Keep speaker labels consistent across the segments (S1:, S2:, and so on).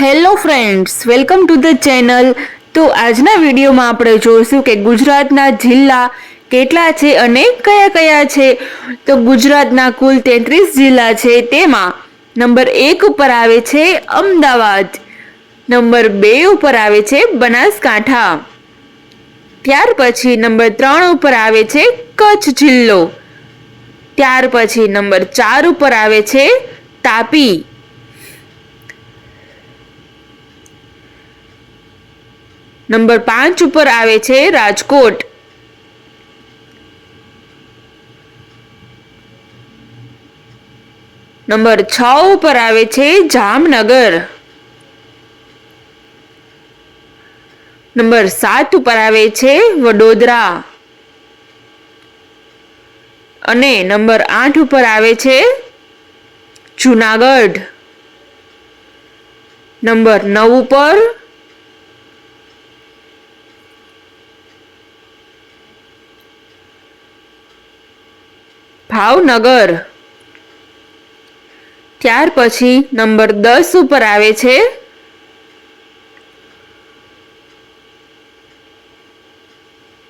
S1: Hello friends, welcome to the channel. તો આજના વિડીયોમાં આપણે જોઈશું કે ગુજરાતના જિલ્લા કેટલા છે અને કયા કયા છે। તો ગુજરાતના કુલ 33 જિલ્લા છે, તેમાં નંબર 1 ઉપર આવે છે અમદાવાદ, નંબર 2 ઉપર આવે છે બનાસકાંઠા, ત્યાર પછી નંબર 3 ઉપર આવે છે કચ્છ જિલ્લો, ત્યાર પછી નંબર 4 ઉપર આવે છે તાપી, નંબર 5 ઉપર આવે છે રાજકોટ, નંબર 6 ઉપર આવે છે જામનગર, નંબર 7 ઉપર આવે છે વડોદરા અને નંબર 8 ઉપર આવે છે જુનાગઢ, નંબર 9 ઉપર ભાવનગર, ત્યાર પછી નંબર 10 ઉપર આવે છે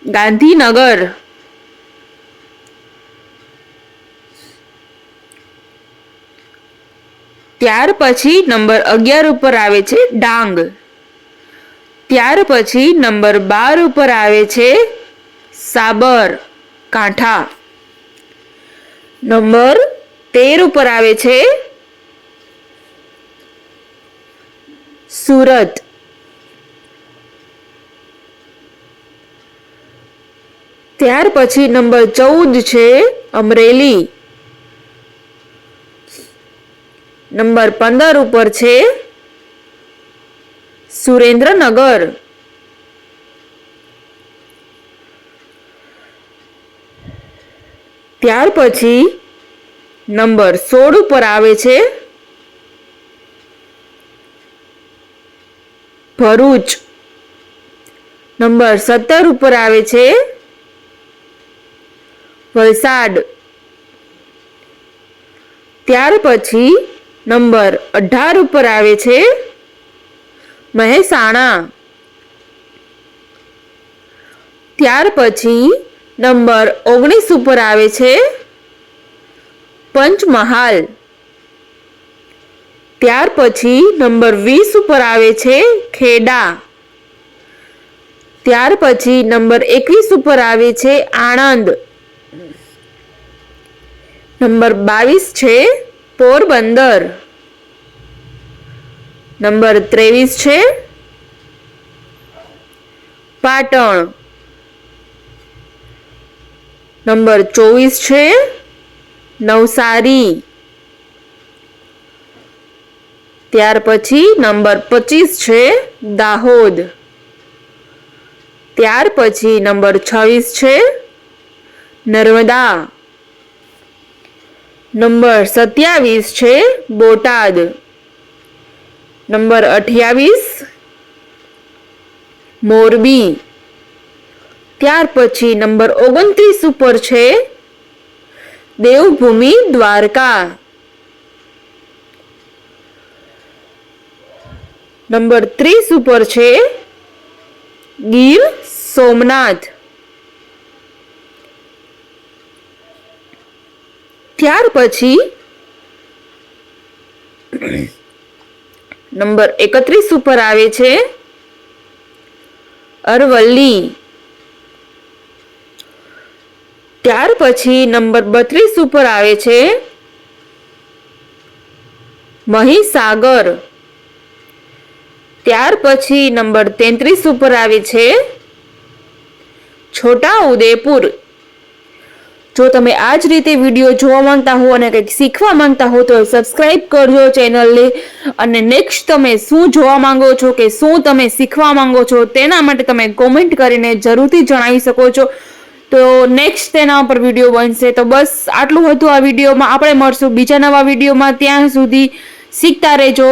S1: ગાંધીનગર, ત્યાર પછી નંબર 11 ઉપર આવે છે ડાંગ, ત્યાર પછી નંબર 12 ઉપર આવે છે સાબરકાંઠા, નંબર 13 ઉપર આવે છે સુરત, ત્યાર પછી નંબર 14 છે અમરેલી, નંબર 15 ઉપર છે સુરેન્દ્રનગર, ત્યાર પછી નંબર 16 ઉપર આવે છે ભરૂચ, નંબર 17 ઉપર આવે છે વલસાડ, ત્યાર પછી નંબર 18 ઉપર આવે છે મહેસાણા, ત્યાર પછી નંબર 19 ઉપર આવે છે પંચમહાલ, ત્યાર પછી નંબર 20 ઉપર આવે છે ખેડા, ત્યાર પછી નંબર 21 ઉપર આવે છે આણંદ, નંબર 22 છે પોરબંદર, નંબર 23 છે પાટણ, નંબર 24 છે નવસારી, ત્યાર પછી નંબર 25 છે દાહોદ, ત્યાર પછી નંબર 26 છે નર્મદા, નંબર 27 છે બોટાદ, નંબર 28 મોરબી, ત્યાર પછી નંબર 29 ઉપર છે દેવભૂમિ દ્વારકા, નંબર 30 ઉપર છે ગીર સોમનાથ, ત્યાર પછી નંબર 31 ઉપર આવે છે અરવલ્લી, ત્યાર પછી નંબર 32 ઉપર આવે છે મહીસાગર, ત્યાર પછી નંબર 33 ઉપર આવે છે છોટાઉદેપુર। જો તમે આ જ રીતે વિડીયો જોવા માંગતા હો અને કંઈક શીખવા માંગતા હો તો સબસ્ક્રાઇબ કરજો ચેનલને, અને નેક્સ્ટ તમે શું જોવા માંગો છો કે શું તમે શીખવા માંગો છો તેના માટે તમે કોમેન્ટ કરીને જરૂરથી જણાવી શકો છો। તો નેક્સ્ટ તેના પર વિડીયો બનશે। તો બસ આટલું હતું આ વિડીયોમાં, આપણે મળશું બીજા નવા વિડીયોમાં, ત્યાં સુધી શીખતા રહેજો।